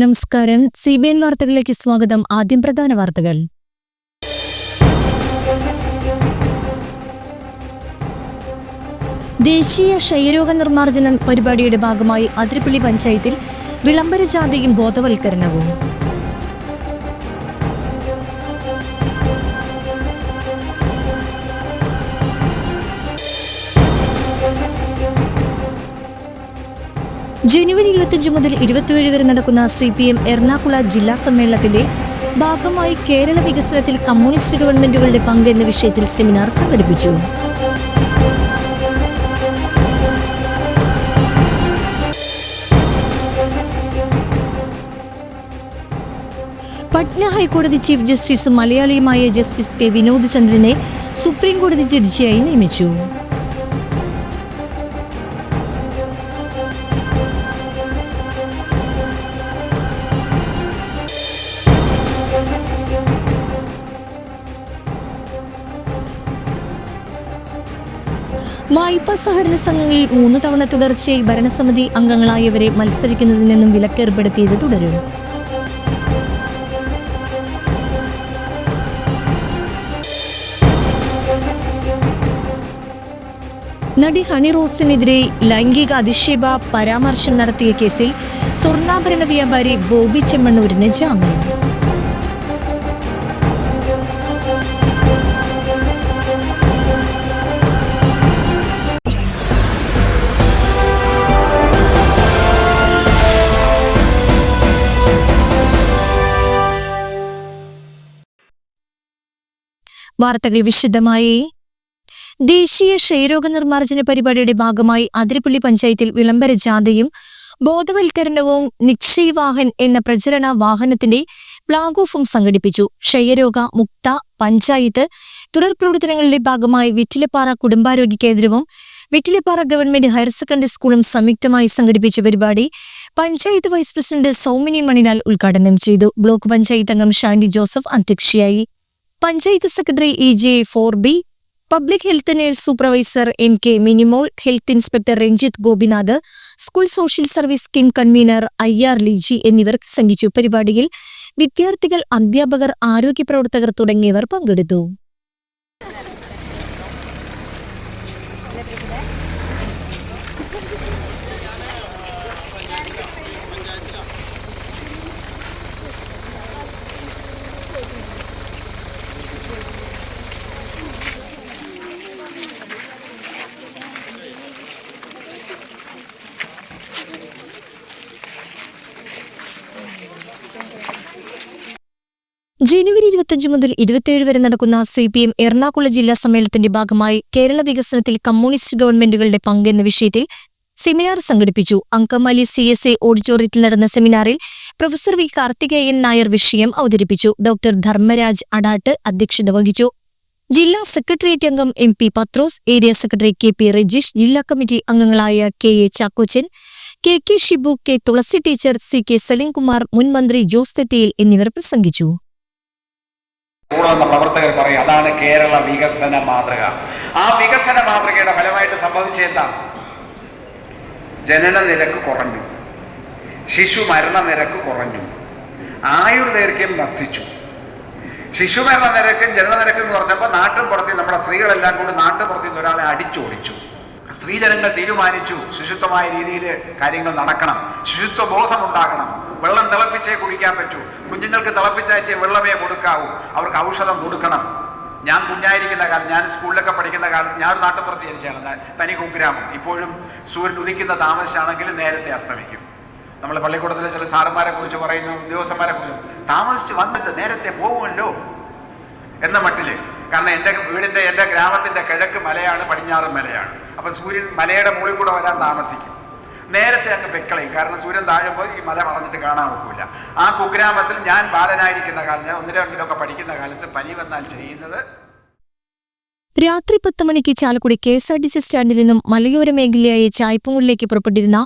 നമസ്കാരം. CBN വാർത്തകളിലേക്ക് സ്വാഗതം. ആദ്യം പ്രധാന വാർത്തകൾ. ദേശീയ ക്ഷയരോഗ നിർമ്മാർജ്ജന പരിപാടിയുടെ ഭാഗമായി അതിരപ്പള്ളി പഞ്ചായത്തിൽ വിളംബര ജാഥയും ബോധവൽക്കരണവും. ജനുവരി 25 മുതൽ 27 വരെ നടക്കുന്ന CPM എറണാകുളം ജില്ലാ സമ്മേളനത്തിന്റെ ഭാഗമായി കേരള വികസനത്തിൽ കമ്മ്യൂണിസ്റ്റ് ഗവൺമെന്റുകളുടെ പങ്ക് എന്ന വിഷയത്തിൽ സെമിനാർ സംഘടിപ്പിച്ചു. പട്ന ഹൈക്കോടതി ചീഫ് ജസ്റ്റിസും മലയാളിയുമായ ജസ്റ്റിസ് K. വിനോദ് ചന്ദ്രനെ സുപ്രീം കോടതി ജഡ്ജിയായി നിയമിച്ചു. വായ്പാ സഹകരണ സംഘങ്ങളിൽ 3 തവണ തുടർച്ചയായി ഭരണസമിതി അംഗങ്ങളായവരെ മത്സരിക്കുന്നതിൽ നിന്നും വിലക്കേർപ്പെടുത്തിയത് തുടരും. നടി ഹണി റോസിനെതിരെ ലൈംഗിക അധിക്ഷേപ പരാമർശം നടത്തിയ കേസിൽ സ്വർണ്ണാഭരണ വ്യാപാരി ബോബി ചെമ്മണ്ണൂരിന് ജാമ്യം. വാർത്തകൾ വിശദമായി. ദേശീയ ക്ഷയരോഗ നിർമ്മാർജ്ജന പരിപാടിയുടെ ഭാഗമായി അതിരപ്പള്ളി പഞ്ചായത്തിൽ വിളംബര ജാഥയും ബോധവൽക്കരണവും നിക്ഷയ് വാഹൻ എന്ന പ്രചരണ വാഹനത്തിന്റെ ഫ്ളാഗ് ഓഫും സംഘടിപ്പിച്ചു. ക്ഷയരോഗ മുക്ത പഞ്ചായത്ത് തുടർ പ്രവർത്തനങ്ങളുടെ ഭാഗമായി വിറ്റിലപ്പാറ കുടുംബാരോഗ്യ കേന്ദ്രവും വിറ്റിലപ്പാറ ഗവൺമെന്റ് ഹയർ സെക്കൻഡറി സ്കൂളും സംയുക്തമായി സംഘടിപ്പിച്ച പരിപാടി പഞ്ചായത്ത് വൈസ് പ്രസിഡന്റ് സൗമിനി മണിലാൽ ഉദ്ഘാടനം ചെയ്തു. ബ്ലോക്ക് പഞ്ചായത്ത് അംഗം ഷാൻഡി ജോസഫ് അധ്യക്ഷയായി. Panchayat secretary EJ4B, public health nurse supervisor MK Minimol, health inspector Ranjith Gopinath, school social service scheme convener IR Liji എന്നിവർ പ്രസംഗിച്ചു. പരിപാടിയിൽ വിദ്യാർത്ഥികൾ, അധ്യാപകർ, ആരോഗ്യ പ്രവർത്തകർ തുടങ്ങിയവർ പങ്കെടുത്തു. ജനുവരി 25 മുതൽ 27 വരെ നടക്കുന്ന CPM എറണാകുളം ജില്ലാ സമ്മേളനത്തിന്റെ ഭാഗമായി കേരള വികസനത്തിൽ കമ്മ്യൂണിസ്റ്റ് ഗവൺമെന്റുകളുടെ പങ്ക് എന്ന വിഷയത്തിൽ സെമിനാർ സംഘടിപ്പിച്ചു. അങ്കമാലി CSA ഓഡിറ്റോറിയത്തിൽ നടന്ന സെമിനാറിൽ പ്രൊഫസർ V. കാർത്തികേയൻ നായർ വിഷയം അവതരിപ്പിച്ചു. ഡോക്ടർ ധർമ്മരാജ് അടാട്ട് അധ്യക്ഷത വഹിച്ചു. ജില്ലാ സെക്രട്ടേറിയറ്റ് അംഗം MP Pathros, area secretary KP Rajeesh, ജില്ലാ കമ്മിറ്റി അംഗങ്ങളായ KA Chackochan, KK Shibu, K. Thulasi teacher, CK Salimkumar, മുൻ മന്ത്രി ജോസ് തെറ്റിയിൽ എന്നിവർ പ്രസംഗിച്ചു. പ്രവർത്തകർ പറയും അതാണ് കേരള വികസന മാതൃക. ആ വികസന മാതൃകയുടെ ഫലമായിട്ട് സംഭവിച്ചെന്താ? ജനന നിരക്ക് കുറഞ്ഞു, ശിശു മരണ നിരക്ക് കുറഞ്ഞു, ആയുർദൈർഘ്യം വർദ്ധിച്ചു. ശിശു മരണ നിരക്കും ജനന നിരക്കും എന്ന് പറഞ്ഞപ്പോൾ നാട്ടുപുറത്ത് നമ്മുടെ സ്ത്രീകളെല്ലാം കൂടി നാട്ടുപുറത്ത് നിന്ന് ഒരാളെ അടിച്ചോടിച്ചു. സ്ത്രീജനങ്ങൾ തീരുമാനിച്ചു ശുചിത്വമായ രീതിയിൽ കാര്യങ്ങൾ നടക്കണം, ശുചിത്വ ബോധം ഉണ്ടാകണം, വെള്ളം തിളപ്പിച്ചേ കുടിക്കാൻ പറ്റൂ, കുഞ്ഞുങ്ങൾക്ക് തിളപ്പിച്ചയച്ചേ വെള്ളമേ കൊടുക്കാവൂ, അവർക്ക് ഔഷധം കൊടുക്കണം. ഞാൻ കുഞ്ഞായിരിക്കുന്ന കാലം, ഞാൻ സ്കൂളിലൊക്കെ പഠിക്കുന്ന കാലത്ത്, ഞാൻ നാട്ടുപുറത്ത് ജനിച്ചാണ്, തനി കുഗ്രാമം. ഇപ്പോഴും സൂര്യൻ ഉദിക്കുന്ന താമസിച്ചാണെങ്കിലും നേരത്തെ അസ്തമിക്കും. നമ്മൾ പള്ളിക്കൂടത്തിലെ ചില സാറന്മാരെ കുറിച്ച് പറയുന്നു, ഉദ്യോഗസ്ഥന്മാരെ കുറിച്ച്, താമസിച്ച് വന്നിട്ട് നേരത്തെ പോകുമല്ലോ എന്ന മട്ടില്. കാരണം എൻ്റെ ഗ്രാമത്തിന്റെ കിഴക്ക് മലയാണ്, പടിഞ്ഞാറ് മലയാണ്. അപ്പൊ സൂര്യൻ മലയുടെ മുകളിൽ കൂടെ വരാൻ താമസിക്കും. നേരത്തെ അങ്ങ് വെക്കളയും, കാരണം സൂര്യൻ താഴുമ്പോൾ ഈ മല മറഞ്ഞിട്ട് കാണാൻ ഒക്കില്ല. ആ കുഗ്രാമത്തിൽ ഞാൻ ബാലനായിരിക്കുന്ന കാലം, ഞാൻ 1-2 പഠിക്കുന്ന കാലത്ത് പനി വന്നാൽ ചെയ്യുന്നത്, രാത്രി 10 മണിക്ക് ചാലക്കുടി KSRTC സ്റ്റാൻഡിൽ നിന്നും മലയോര മേഖലയായ ചായ്പുങ്ങളിലേക്ക് പുറപ്പെട്ടിരുന്ന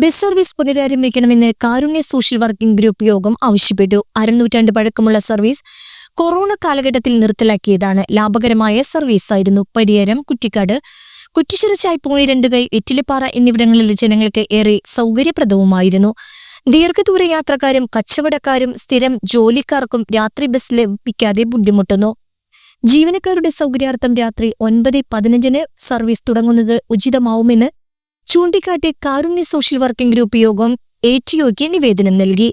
ബസ് സർവീസ് പുനരാരംഭിക്കണമെന്ന് കാരുണ്യ സോഷ്യൽ വർക്കിംഗ് ഗ്രൂപ്പ് യോഗം ആവശ്യപ്പെട്ടു. 1/2 പഴക്കമുള്ള സർവീസ് കൊറോണ കാലഘട്ടത്തിൽ നിർത്തലാക്കിയതാണ്. ലാഭകരമായ സർവീസായിരുന്നു. പരിയാരം, കുറ്റിക്കാട്, കുറ്റിച്ചിറ, ചായ്പുങ്ങി, രണ്ടുകൈ, വെറ്റിലപ്പാറ എന്നിവിടങ്ങളിലെ ജനങ്ങൾക്ക് ഏറെ സൗകര്യപ്രദവുമായിരുന്നു. ദീർഘദൂര യാത്രക്കാരും കച്ചവടക്കാരും സ്ഥിരം ജോലിക്കാർക്കും രാത്രി ബസ് ലഭിക്കാതെ ബുദ്ധിമുട്ടുന്നു. ജീവനക്കാരുടെ സൗകര്യാർത്ഥം രാത്രി 9:15 സർവീസ് തുടങ്ങുന്നത് ഉചിതമാവുമെന്ന് ചൂണ്ടിക്കാട്ടി കാരുണ്യ സോഷ്യൽ വർക്കിംഗ് ഗ്രൂപ്പ് യോഗം ATOയ്ക്ക് നിവേദനം നൽകി.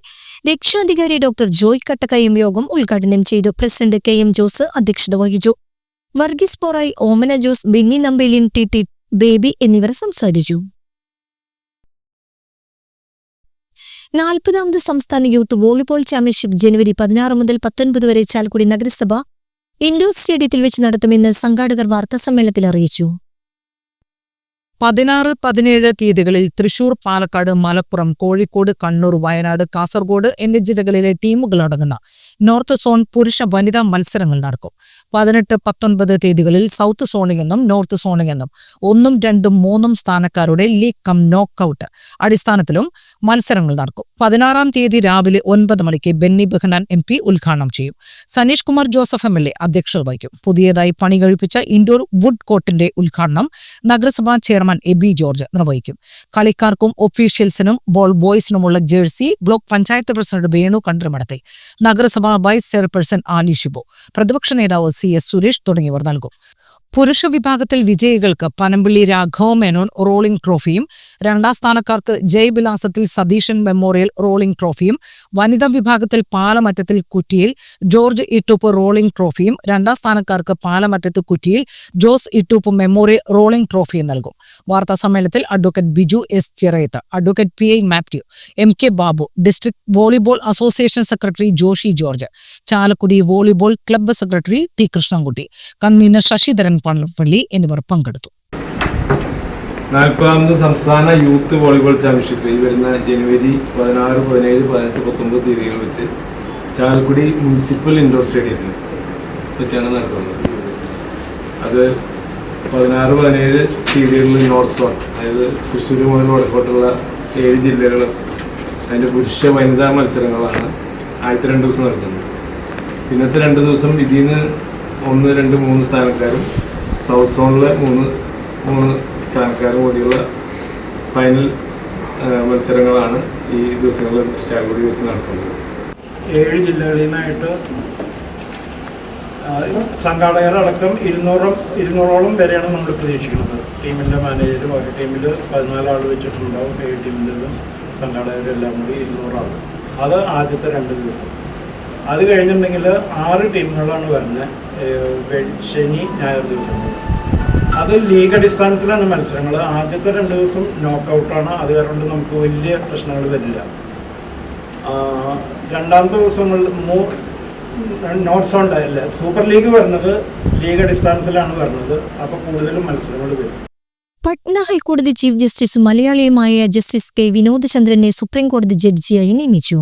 രക്ഷാധികാരി ഡോക്ടർ ജോയ് കട്ടക്കയം യോഗം ഉദ്ഘാടനം ചെയ്തു. പ്രസിഡന്റ് KM ജോസ് അധ്യക്ഷത വഹിച്ചു. വർഗീസ് പോറായി, ഓമന ജോസ്, ബെന്നി നമ്പേലിൻ, TT ബേബി എന്നിവർ സംസാരിച്ചു. 40ാമത് സംസ്ഥാന യൂത്ത് വോളിബോൾ ചാമ്പ്യൻഷിപ്പ് ജനുവരി 16 മുതൽ 19 വരെ ചാലക്കുടി നഗരസഭ ഇൻഡോർ സ്റ്റേഡിയത്തിൽ വെച്ച് നടത്തുമെന്ന് സംഘാടകർ വാർത്താസമ്മേളനത്തിൽ അറിയിച്ചു. 16, 17 തീയതികളിൽ തൃശൂർ, പാലക്കാട്, മലപ്പുറം, കോഴിക്കോട്, കണ്ണൂർ, വയനാട്, കാസർഗോഡ് എന്നീ ജില്ലകളിലെ ടീമുകളടങ്ങുന്ന നോർത്ത് സോൺ പുരുഷ വനിതാ മത്സരങ്ങൾ നടക്കും. 18, 19 തീയതികളിൽ സൗത്ത് സോണിൽ നിന്നും നോർത്ത് സോണിൽ നിന്നും 1, 2, 3 സ്ഥാനക്കാരുടെ ലീഗ് കം നോക്കൌട്ട് അടിസ്ഥാനത്തിലും മത്സരങ്ങൾ നടക്കും. 16-ാം തീയതി രാവിലെ 9 മണിക്ക് ബെന്നി ബെഹനാൻ MP ഉദ്ഘാടനം ചെയ്യും. സനീഷ് കുമാർ ജോസഫ് MLA അധ്യക്ഷത വഹിക്കും. പുതിയതായി പണി കഴിപ്പിച്ച ഇൻഡോർ വുഡ് കോർട്ടിന്റെ ഉദ്ഘാടനം നഗരസഭാ ചെയർമാൻ AB ജോർജ് നിർവഹിക്കും. കളിക്കാർക്കും ഒഫീഷ്യൽസിനും ബോയ്സിനുമുള്ള jersey block panchayat president Venu Kandamadathi, നഗരസഭാ വൈസ് ചെയർപേഴ്സൺ ആലി ഷിബു, പ്രതിപക്ഷ നേതാവ് CS സുരേഷ് തുടങ്ങിയവർ നൽകും. പുരുഷ വിഭാഗത്തിൽ വിജയികൾക്ക് പനമ്പിള്ളി രാഘവ മേനോൻ റോളിംഗ് ട്രോഫിയും, 2ാം സ്ഥാനക്കാർക്ക് ജയവിലാസത്തിൽ സതീശൻ മെമ്മോറിയൽ റോളിംഗ് ട്രോഫിയും, വനിതാ വിഭാഗത്തിൽ പാലമറ്റത്തിൽ കുറ്റിയിൽ ജോർജ് ഇട്ടൂപ്പ് റോളിംഗ് ട്രോഫിയും, 2ാം സ്ഥാനക്കാർക്ക് പാലമറ്റത്ത് കുറ്റിയിൽ ജോസ് ഇട്ടൂപ്പ് മെമ്മോറിയൽ റോളിംഗ് ട്രോഫിയും നൽകും. വാർത്താ സമ്മേളനത്തിൽ advocate Biju S Chirayath, advocate PI Mathew, MK Babu, district volleyball association secretary Joshi George, Chalakudy volleyball club secretary T Krishnankutty, convener Sasidharan Palli എന്നിവർ പങ്കെടുത്തു. 40ാമത് സംസ്ഥാന യൂത്ത് വോളിബോൾ ചാമ്പ്യൻഷിപ്പ് ഈ വരുന്ന ജനുവരി 16, 17, 18, 19 തീയതികൾ വെച്ച് ചാലക്കുടി മുനിസിപ്പൽ ഇൻഡോർ സ്റ്റേഡിയത്തിൽ വെച്ചാണ് നടത്തുന്നത്. അത് 16, 17 തീയതികളിൽ നോർത്ത് സോൺ, അതായത് തൃശ്ശൂർ മുതൽ വടക്കോട്ടുള്ള 7 ജില്ലകളും അതിൻ്റെ പുരുഷ വനിതാ മത്സരങ്ങളാണ് ആദ്യത്തെ 2 ദിവസം നടക്കുന്നത്. പിന്നത്തെ 2 ദിവസം ഇതിൽ നിന്ന് 1, 2, 3 സ്ഥാനക്കാരും സൗത്ത് സോണിലെ 3 സ്ഥാനക്കാരും കൂടിയുള്ള ഫൈനൽ മത്സരങ്ങളാണ് ഈ ദിവസങ്ങളിൽ ചാലക്കുടി വെച്ച് നടക്കുന്നത്. 7 ജില്ലകളിൽ നിന്നായിട്ട് സംഘാടകരടക്കം 200ഓളം പേരെയാണ് നമ്മൾ പ്രതീക്ഷിക്കുന്നത്. ടീമിൻ്റെ മാനേജർ ഒരു ടീമിൽ 14 ആൾ വെച്ചിട്ടുണ്ടാവും. 7 ടീമിൻ്റെതും സംഘാടകരെല്ലാം കൂടി 200 ആൾ. അത് ആദ്യത്തെ 2 ദിവസം. അത് കഴിഞ്ഞിട്ടുണ്ടെങ്കിൽ 6 ടീമുകളാണ് വരുന്നത് ശനി, ഞായർ ദിവസങ്ങൾ. അത് ലീഗ് അടിസ്ഥാനത്തിലാണ് മത്സരങ്ങൾ. ആദ്യത്തെ 2 ദിവസം നോക്കൗട്ടാണ്. അത് കാരണം നമുക്ക് വലിയ പ്രശ്നങ്ങൾ വരില്ല. 2ാമത്തെ ദിവസങ്ങളിൽ നോർത്ത് സോണിൻ്റെ അല്ല, സൂപ്പർ ലീഗ് വരുന്നത് ലീഗ് അടിസ്ഥാനത്തിലാണ് വരുന്നത്. അപ്പോൾ കൂടുതലും മത്സരങ്ങൾ വരും. പട്ന ഹൈക്കോടതി ചീഫ് ജസ്റ്റിസും മലയാളിയുമായ ജസ്റ്റിസ് K വിനോദചന്ദ്രനെ സുപ്രീം കോടതി ജഡ്ജിയായി നിയമിച്ചു.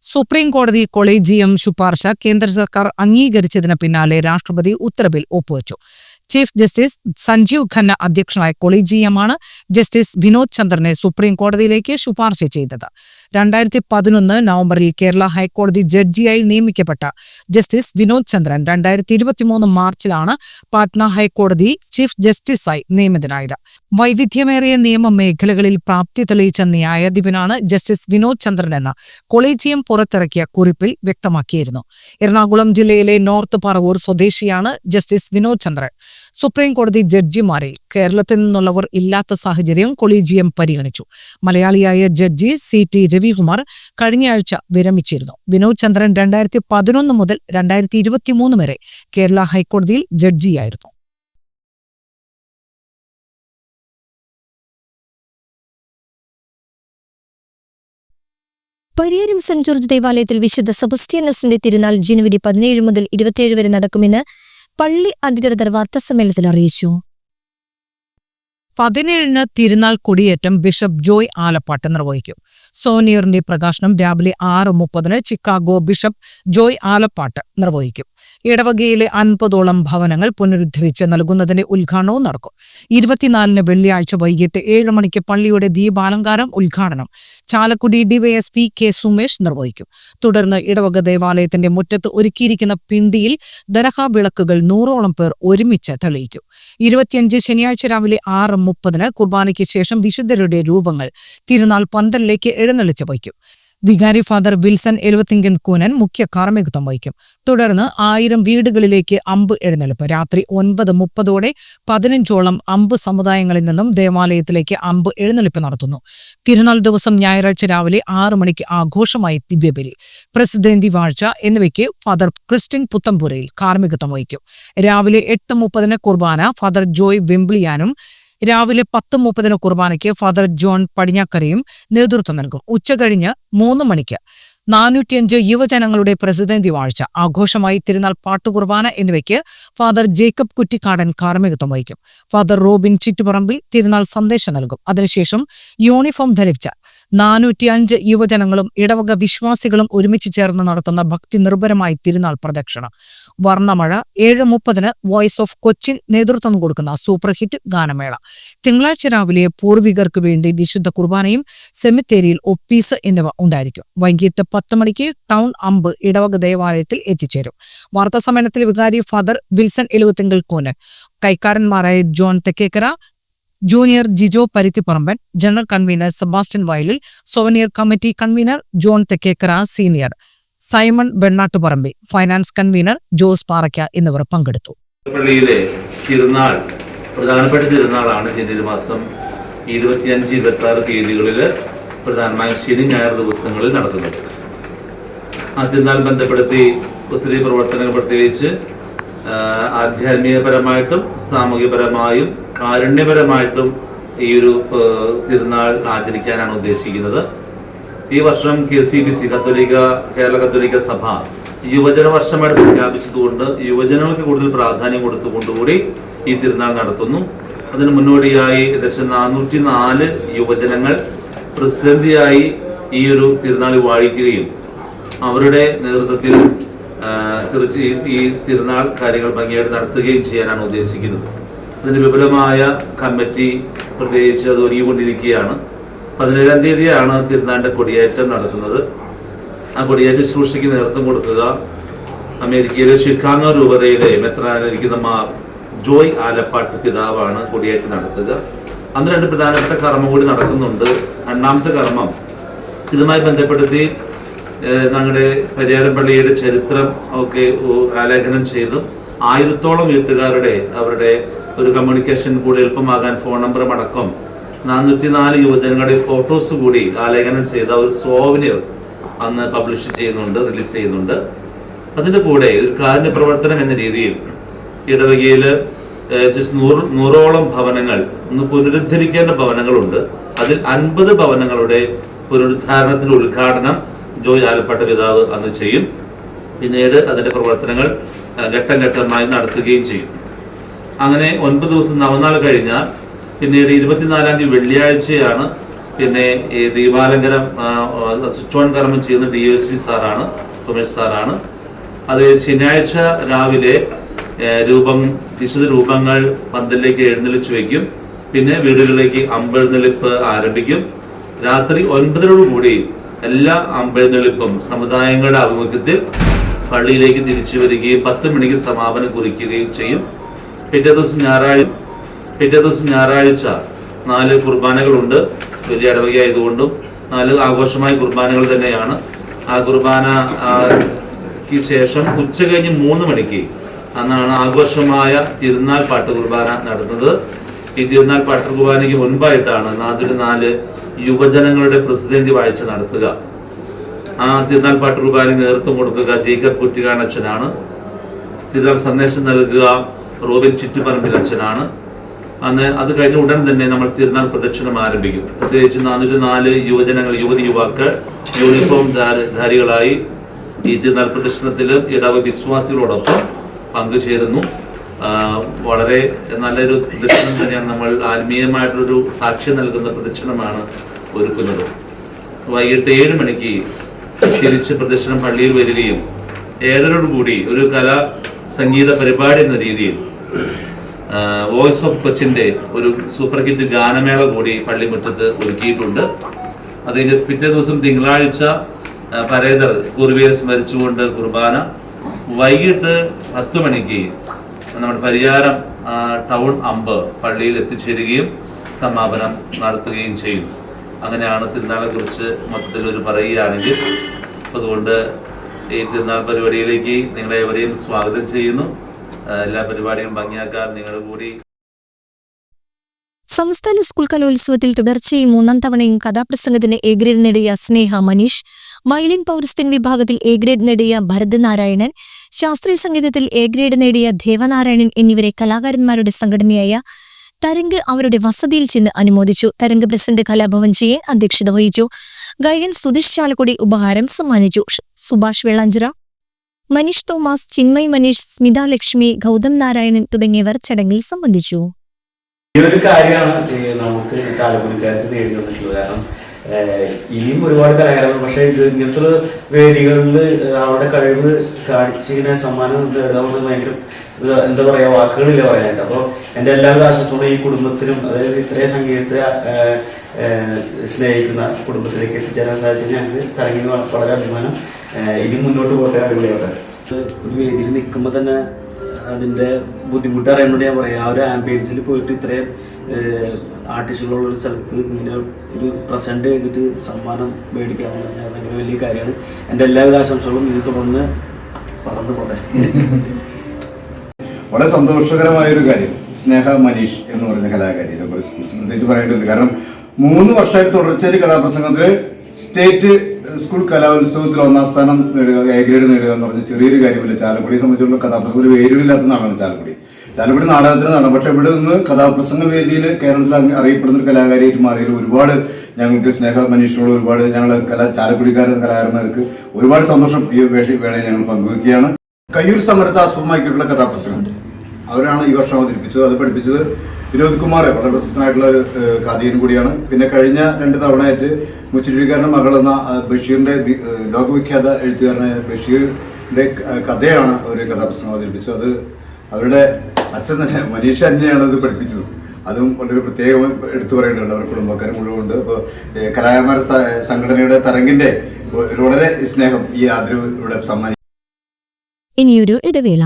സുപ്രീം കോടതി കൊളീജിയം ശുപാർശ കേന്ദ്ര സർക്കാർ അംഗീകരിച്ചതിന് പിന്നാലെ രാഷ്ട്രപതി ഉത്തരവിൽ ഒപ്പുവച്ചു. ചീഫ് ജസ്റ്റിസ് സഞ്ജീവ് ഖന്ന അധ്യക്ഷനായ കൊളീജിയമാണ് ജസ്റ്റിസ് വിനോദ് ചന്ദ്രനെ സുപ്രീം കോടതിയിലേക്ക് ശുപാർശ ചെയ്തത്. 2011 നവംബറിൽ കേരള ഹൈക്കോടതി ജഡ്ജിയായി നിയമിക്കപ്പെട്ട ജസ്റ്റിസ് വിനോദ് ചന്ദ്രൻ 2023 മാർച്ചിലാണ് പാട്ന ഹൈക്കോടതി ചീഫ് ജസ്റ്റിസായി നിയമിതനായത്. വൈവിധ്യമേറിയ നിയമ മേഖലകളിൽ പ്രാപ്തി തെളിയിച്ച ന്യായാധിപനാണ് ജസ്റ്റിസ് വിനോദ് ചന്ദ്രൻ എന്ന് കൊളീജിയം പുറത്തിറക്കിയ കുറിപ്പിൽ വ്യക്തമാക്കിയിരുന്നു. എറണാകുളം ജില്ലയിലെ നോർത്ത് പറവൂർ സ്വദേശിയാണ് ജസ്റ്റിസ് വിനോദ് ചന്ദ്രൻ. സുപ്രീം കോടതി ജഡ്ജിമാരിൽ കേരളത്തിൽ നിന്നുള്ളവർ ഇല്ലാത്ത സാഹചര്യം കൊളീജിയം പരിഗണിച്ചു. മലയാളിയായ ജഡ്ജി CT രവികുമാർ കഴിഞ്ഞയാഴ്ച വിരമിച്ചിരുന്നു. വിനോദ് ചന്ദ്രൻ 2011 മുതൽ 2023 വരെ കേരള ഹൈക്കോടതിയിൽ ജഡ്ജിയായിരുന്നു. പരിയാരം സെന്റ് ജോർജ് ദേവാലയത്തിൽ വിശുദ്ധ സെബസ്ത്യാനോസിന്റെ തിരുനാൾ ജനുവരി 17 മുതൽ 27 വരെ നടക്കുമെന്ന് പള്ളി അധികൃതർ വാർത്താസമ്മേളനത്തിൽ അറിയിച്ചു. 17 തിരുനാൾ കൊടിയേറ്റം ബിഷപ്പ് ജോയ് ആലപ്പാട്ട് നിർവഹിക്കും. സോനിയറിന്റെ പ്രകാശനം രാവിലെ 6:30 ചിക്കാഗോ ബിഷപ്പ് ജോയ് ആലപ്പാട്ട് നിർവഹിക്കും. ഇടവകയിലെ 50ഓളം ഭവനങ്ങൾ പുനരുദ്ധരിച്ച് നൽകുന്നതിന്റെ ഉദ്ഘാടനവും നടക്കും. 24-ന് വെള്ളിയാഴ്ച വൈകിട്ട് 7 മണിക്ക് പള്ളിയുടെ ദീപാലങ്കാരം ഉദ്ഘാടനം ചാലക്കുടി ഡിവൈഎസ്പി കെ സുമേഷ് നിർവഹിക്കും. തുടർന്ന് ഇടവക ദേവാലയത്തിന്റെ മുറ്റത്ത് ഒരുക്കിയിരിക്കുന്ന പിണ്ടിയിൽ ദരഹ വിളക്കുകൾ 100ഓളം പേർ ഒരുമിച്ച് തെളിയിക്കും. 25 ശനിയാഴ്ച രാവിലെ 6:30-ന് കുർബാനയ്ക്ക് ശേഷം വിശുദ്ധരുടെ രൂപങ്ങൾ തിരുനാൾ പന്തലിലേക്ക് എഴുന്നള്ളിച്ച് വയ്ക്കും. വികാരി ഫാദർ വിൽസൺ എലുവത്തിങ്കൻ കൂനൻ മുഖ്യ കാർമ്മികത്വം വഹിക്കും. തുടർന്ന് 1000 വീടുകളിലേക്ക് അമ്പ് എഴുന്നള്ളിപ്പ്. രാത്രി 9:30ഓടെ 15ഓളം അമ്പ് സമുദായങ്ങളിൽ നിന്നും ദേവാലയത്തിലേക്ക് അമ്പ് എഴുന്നള്ളിപ്പ് നടത്തുന്നു. തിരുനാൾ ദിവസം ഞായറാഴ്ച രാവിലെ 6 മണിക്ക് ആഘോഷമായി ദിവ്യബലി, പ്രസിദ്ധേന്തി വാഴ്ച എന്നിവയ്ക്ക് ഫാദർ ക്രിസ്ത്യൻ പുത്തമ്പുരയിൽ കാർമ്മികത്വം വഹിക്കും. രാവിലെ 8:30-ന് കുർബാന ഫാദർ ജോയ് വെംബ്ലിയാനും രാവിലെ 10:30-ന് കുർബാനയ്ക്ക് ഫാദർ ജോൺ പടിഞ്ഞാക്കരയും നേതൃത്വം നൽകും. ഉച്ചകഴിഞ്ഞ് 3 മണിക്ക് 405 യുവജനങ്ങളുടെ പ്രസിദ്ധേന്തി വാഴ്ച, ആഘോഷമായി തിരുനാൾ പാട്ടുകുർബാന എന്നിവയ്ക്ക് ഫാദർ ജേക്കബ് കുറ്റിക്കാടൻ കാർമ്മികത്വം വഹിക്കും. ഫാദർ റോബിൻ ചിറ്റുപറമ്പിൽ തിരുനാൾ സന്ദേശം നൽകും. അതിനുശേഷം യൂണിഫോം ധരിച്ച 405 യുവജനങ്ങളും ഇടവക വിശ്വാസികളും ഒരുമിച്ച് ചേർന്ന് നടത്തുന്ന ഭക്തി നിർഭരമായി തിരുനാൾ പ്രദക്ഷിണം. വർണ്ണമഴ. 7:30-ന് വോയിസ് ഓഫ് കൊച്ചിൻ നേതൃത്വം കൊടുക്കുന്ന സൂപ്പർ ഹിറ്റ് ഗാനമേള. തിങ്കളാഴ്ച രാവിലെ പൂർവികർക്ക് വേണ്ടി വിശുദ്ധ കുർബാനയും സെമിത്തേരിയിൽ ഒപ്പീസ് എന്നിവ ഉണ്ടായിരിക്കും. വൈകിട്ട് 10 മണിക്ക് ടൗൺ അമ്പ് ഇടവക ദേവാലയത്തിൽ എത്തിച്ചേരും. വാർത്താ സമ്മേളനത്തിൽ വികാരി ഫാദർ വിൽസൺ എലുവത്തിങ്കൽ കൂനൻ, കൈക്കാരന്മാരായ John Thekkekara, junior Jijo Paruthipparamban, general convener Sebastian Vayalil, souvenir committee convener John Thekkekara senior, Simon Vennattuparambi, finance convener Jose Parakka എന്നിവർ പങ്കെടുത്തു. പള്ളിയിലെ തിരുനാൾ പ്രധാനപ്പെട്ട തിരുനാളാണ് ജനുവരി മാസം 25-26 തീയതികളിൽ പ്രധാനമായും ശനി ഞായർ ദിവസങ്ങളിൽ നടക്കുന്നത്. ആ തിരുനാൾ ബന്ധപ്പെടുത്തി ഒത്തിരി പ്രവർത്തനങ്ങൾ, പ്രത്യേകിച്ച് ആധ്യാത്മികപരമായിട്ടും സാമൂഹികപരമായും കാരുണ്യപരമായിട്ടും ഈ ഒരു തിരുനാൾ ആചരിക്കാനാണ് ഉദ്ദേശിക്കുന്നത്. ഈ വർഷം KCBC കേരള കത്തോലിക്ക സഭ യുവജന വർഷമായിട്ട് പ്രഖ്യാപിച്ചതുകൊണ്ട് യുവജനങ്ങൾക്ക് കൂടുതൽ പ്രാധാന്യം കൊടുത്തുകൊണ്ടുകൂടി ഈ തിരുനാൾ നടത്തുന്നു. അതിന് മുന്നോടിയായി ഏകദേശം 404 യുവജനങ്ങൾ പ്രസിദ്ധന്തിയായി ഈ ഒരു തിരുനാൾ വാഴിക്കുകയും അവരുടെ നേതൃത്വത്തിൽ ഈ തിരുനാൾ കാര്യങ്ങൾ ഭംഗിയായിട്ട് നടത്തുകയും ചെയ്യാനാണ് ഉദ്ദേശിക്കുന്നത്. അതിന് വിപുലമായ കമ്മിറ്റി പ്രത്യേകിച്ച് അത് ഒരുങ്ങിക്കൊണ്ടിരിക്കുകയാണ്. 17-ാം തീയതിയാണ് തിരുനാളിന്റെ കൊടിയേറ്റം നടത്തുന്നത്. ആ കൊടിയേറ്റ ശുശ്രൂഷയ്ക്ക് നേതൃത്വം കൊടുക്കുക അമേരിക്കയിലെ ഷിക്കാഗോ രൂപതയിലെ മെത്രാനിരിക്കുന്ന മാർ ജോയ് ആലപ്പാട്ട് പിതാവാണ് കൊടിയേറ്റം നടത്തുക. അന്ന് 2 പ്രധാനപ്പെട്ട കർമ്മം കൂടി നടക്കുന്നുണ്ട്. രണ്ടാമത്തെ കർമ്മം ഇതുമായി ബന്ധപ്പെടുത്തി ഞങ്ങളുടെ പരിയാരം പള്ളിയുടെ ചരിത്രം ഒക്കെ ആലേഖനം ചെയ്തും 1000-ഓളം വീട്ടുകാരുടെ അവരുടെ ഒരു കമ്മ്യൂണിക്കേഷൻ കൂടി എളുപ്പമാകാൻ ഫോൺ നമ്പറും അടക്കം 404 യുവജനങ്ങളുടെ ഫോട്ടോസ് കൂടി ആലേഖനം ചെയ്ത ഒരു സോവനിയർ അന്ന് പബ്ലിഷ് ചെയ്യുന്നുണ്ട്, റിലീസ് ചെയ്യുന്നുണ്ട്. അതിൻ്റെ കൂടെ ഒരു കാരുണ്യ പ്രവർത്തനം എന്ന രീതിയിൽ ഇടവകയിൽ 100ഓളം ഭവനങ്ങൾ ഇന്ന് പുനരുദ്ധരിക്കേണ്ട ഭവനങ്ങളുണ്ട്. അതിൽ 50 ഭവനങ്ങളുടെ പുനരുദ്ധാരണത്തിന്റെ ഉദ്ഘാടനം ജോയ് ആലപ്പാട്ട് പിതാവ് അന്ന് ചെയ്യും. പിന്നീട് അതിന്റെ പ്രവർത്തനങ്ങൾ ഘട്ടം ഘട്ടമായി നടത്തുകയും ചെയ്യും. അങ്ങനെ 9 ദിവസം നവനാൾ കഴിഞ്ഞാൽ പിന്നീട് 24-ാം തീയതി വെള്ളിയാഴ്ചയാണ് പിന്നെ ഈ ദീപാലങ്കരം സ്വിച്ച് ഓൺ കർമ്മം ചെയ്യുന്ന DSP സാറാണ്, സുമേഷ് സാറാണ്. അത് ശനിയാഴ്ച രാവിലെ വിശുദ്ധ രൂപങ്ങൾ പന്തലിലേക്ക് എഴുന്നള്ളിച്ചു വയ്ക്കും. പിന്നെ വീടുകളിലേക്ക് അമ്പെഴുന്നള്ളിപ്പ് ആരംഭിക്കും. രാത്രി 9-ഓടുകൂടി എല്ലാ അമ്പെഴുന്നള്ളിപ്പും സമുദായങ്ങളുടെ ആഭിമുഖ്യത്തിൽ പള്ളിയിലേക്ക് തിരിച്ചു വരികയും 10 മണിക്ക് സമാപനം കുറിക്കുകയും ചെയ്യും. പിറ്റേ ദിവസം ഞായറാഴ്ച 4 കുർബാനകളുണ്ട്. വലിയ ഇടവകയായതുകൊണ്ടും 4 ആഘോഷമായ കുർബാനകൾ തന്നെയാണ്. ആ കുർബാനയ്ക്ക് ശേഷം ഉച്ച കഴിഞ്ഞ് 3 മണിക്ക് അന്നാണ് ആഘോഷമായ തിരുനാൾ പാട്ട് കുർബാന നടത്തുന്നത്. ഈ തിരുനാൾ പാട്ട് കുർബാനയ്ക്ക് മുൻപായിട്ടാണ് 4 യുവജനങ്ങളുടെ പ്രസിദ്ധന്തി വാഴ്ച നടത്തുക. ആ തിരുനാൾ പാട്ട് കുർബാനയ്ക്ക് നേതൃത്വം കൊടുക്കുക ജേക്കബ് കുറ്റിക്കാടൻ അച്ഛനാണ്. സ്ഥിരം സന്ദേശം നൽകുക റോബിൻ ചിറ്റുപറമ്പിൽ അച്ഛനാണ്. അന്ന് അത് കഴിഞ്ഞ ഉടൻ തന്നെ നമ്മൾ തിരുനാൾ പ്രദക്ഷിണം ആരംഭിക്കും. പ്രത്യേകിച്ച് 404 യുവജനങ്ങൾ, യുവാക്കൾ യൂണിഫോം ധാരികളായി ഈ തിരുനാൾ പ്രദക്ഷിണത്തിൽ ഇടവ വിശ്വാസികളോടൊപ്പം പങ്കുചേരുന്നു. വളരെ നല്ലൊരു പ്രദക്ഷിണം തന്നെയാണ്. നമ്മൾ ആത്മീയമായിട്ടൊരു സാക്ഷ്യം നൽകുന്ന പ്രദക്ഷിണമാണ് ഒരുക്കുന്നത്. വൈകിട്ട് 7 മണിക്ക് തിരിച്ച് പ്രദക്ഷിണം പള്ളിയിൽ വരികയും 7:30 ഒരു കലാ സംഗീത പരിപാടി എന്ന രീതിയിൽ വോയിസ് ഓഫ് കൊച്ചിൻ്റെ ഒരു സൂപ്പർ ഹിറ്റ് ഗാനമേള കൂടി പള്ളിമുറ്റത്ത് ഒരുക്കിയിട്ടുണ്ട്. അത് പിറ്റേ ദിവസം തിങ്കളാഴ്ച പരേതർ പൂർവികരെ സ്മരിച്ചുകൊണ്ട് കുർബാന, വൈകിട്ട് 10 മണിക്ക് നമ്മുടെ പരിയാരം ടൗൺ അമ്പ് പള്ളിയിൽ എത്തിച്ചേരുകയും സമാപനം നടത്തുകയും ചെയ്യും. അങ്ങനെയാണ് തിരുനാളെ കുറിച്ച് മൊത്തത്തിൽ പറയുകയാണെങ്കിൽ. അതുകൊണ്ട് ഈ തിരുനാൾ പരിപാടിയിലേക്ക് നിങ്ങളെ എവരെയും സ്വാഗതം ചെയ്യുന്നു. എല്ലാ പരിപാടിയും ഭംഗിയാക്കാൻ നിങ്ങളുടെ കൂടി. സംസ്ഥാന സ്കൂൾ കലോത്സവത്തിൽ തുടർച്ചയായി 3ാം തവണയും കഥാപ്രസംഗത്തിന് എ ഗ്രേഡ് നേടിയ സ്നേഹ മനീഷ്, വയലിൻ പൗരസ്ത്യൻ വിഭാഗത്തിൽ എ ഗ്രേഡ് നേടിയ ഭരത് നാരായണൻ, ശാസ്ത്രീയ സംഗീതത്തിൽ എ ഗ്രേഡ് നേടിയ ദേവനാരായണൻ എന്നിവരെ കലാകാരന്മാരുടെ സംഘടനയായ തരംഗ് അവരുടെ വസതിയിൽ ചെന്ന് അനുമോദിച്ചു. തരംഗ് പ്രസിഡന്റ് കലാഭവൻ ജയൻ അധ്യക്ഷത വഹിച്ചു. ഗായകൻ സുധീഷ് ചാലക്കുടി ഉപഹാരം സമ്മാനിച്ചു. സുഭാഷ് വെള്ളാഞ്ചിറ, മനീഷ് തോമസ്, ചിന്മയ് മനീഷ്, സ്മിത ലക്ഷ്മി, ഗൗതം നാരായണൻ തുടങ്ങിയവർ ചടങ്ങിൽ സംബന്ധിച്ചു. ഈ ഒരു കാര്യമാണ് നമുക്ക് ചാലക്കുടിക്കാർക്ക് നേടി വന്നിട്ടുള്ളത്. കാരണം ഇനിയും ഒരുപാട് കലാകാരന്മാർ, പക്ഷെ ഇത് ഇങ്ങനത്തെ വേദികളിൽ അവരുടെ കഴിവ് കാണിച്ചിങ്ങനെ സമ്മാനം നേടാവുന്നത് ഭയങ്കര എന്താ പറയാ, വാക്കുകളില്ല പറയാനായിട്ട്. അപ്പോൾ എൻ്റെ എല്ലാവിധ ആശംസകളും ഈ കുടുംബത്തിനും, അതായത് ഇത്രയും സംഗീതത്തെ സ്നേഹിക്കുന്ന കുടുംബത്തിലേക്ക് എത്തിച്ചേരാൻ സാധിച്ചത് ഞങ്ങൾക്ക് തരംഗിന് വളരെ അഭിമാനം. ഇനി മുന്നോട്ട് പോട്ടെ, അടിപൊളിയാവട്ടെ. ഒരു വേദിയിൽ നിൽക്കുമ്പോൾ തന്നെ അതിൻ്റെ ബുദ്ധിമുട്ട് അറിയാൻ ഞാൻ പറയാം. ആ ഒരു ആംബിയൻസിൽ പോയിട്ട് ഇത്രയും ആർട്ടിസ്റ്റുകളുള്ള ഒരു സ്ഥലത്ത് ഇങ്ങനെ ഒരു പ്രസൻറ്റ് ചെയ്തിട്ട് സമ്മാനം മേടിക്കാമെന്ന് പറഞ്ഞാൽ ഭയങ്കര വലിയ കാര്യമാണ്. എൻ്റെ എല്ലാവിധ ആശംസകളും ഇത് തുടർന്ന് പറന്നു പോട്ടെ. വളരെ സന്തോഷകരമായൊരു കാര്യം, സ്നേഹ മനീഷ് എന്ന് പറയുന്ന കലാകാരിയെ കുറിച്ച് പ്രത്യേകിച്ച് പറയേണ്ടതുണ്ട്. കാരണം 3 വർഷമായിട്ട് തുടർച്ചയായിട്ട് കഥാപ്രസംഗത്തിൽ സ്റ്റേറ്റ് സ്കൂൾ കലോത്സവത്തിൽ 1ാം സ്ഥാനം നേടുക, എ ഗ്രേഡ് നേടുക എന്ന് പറഞ്ഞാൽ ചെറിയൊരു കാര്യമില്ല. ചാലക്കുടിയെ സംബന്ധിച്ചുള്ള കഥാപ്രസംഗത്തിൽ വേരുവില്ലാത്ത നാടാണ് ചാലക്കുടി. ചാലക്കുടി നാടകത്തിന് നാടാണ്. പക്ഷെ ഇവിടെ നിന്ന് കഥാപ്രസംഗ വേദിയിൽ കേരളത്തിൽ അറിയപ്പെടുന്ന ഒരു കലാകാരിയായിട്ട് മാറിയതിൽ ഒരുപാട് ഞങ്ങൾക്ക് സ്നേഹ മനീഷിനോട് ഒരുപാട് ഞങ്ങളുടെ ചാലക്കുടിക്കാരൻ കലാകാരന്മാർക്ക് ഒരുപാട് സന്തോഷം ഈ വേളയിൽ ഞങ്ങൾ പങ്കുവയ്ക്കുകയാണ്. കയ്യൂർ സമരത്തെ ആസ്പദമാക്കിയിട്ടുള്ള കഥാപ്രസംഗം അവരാണ് ഈ വർഷം അവതരിപ്പിച്ചത്. അത് പഠിപ്പിച്ചത് വിനോദ് കുമാർ, വളരെ പ്രശസ്തനായിട്ടുള്ള ഒരു കഥയും കൂടിയാണ്. പിന്നെ കഴിഞ്ഞ 2 തവണയായിട്ട് മുച്ചിരിക്കാരൻ്റെ മകൾ എന്ന ബഷീറിൻ്റെ ലോകവിഖ്യാത എഴുത്തുകാരനായ ബഷീറിൻ്റെ കഥയാണ് ഒരു കഥാപ്രസംഗം അവതരിപ്പിച്ചത്. അത് അവരുടെ അച്ഛൻ തന്നെ മനീഷ തന്നെയാണ് അത് പഠിപ്പിച്ചത്. അതും വളരെ പ്രത്യേകം എടുത്തു പറയേണ്ടതുണ്ട്. അവരുടെ കുടുംബക്കാർ മുഴുവനുണ്ട്. അപ്പോൾ കലാകാരന്മാരുടെ സംഘടനയുടെ തരംഗിൻ്റെ വളരെ സ്നേഹം ഈ ആദരവ് ഇവിടെ സമ്മാനിക്കും. ഇനിയൊരു ഇടവേള.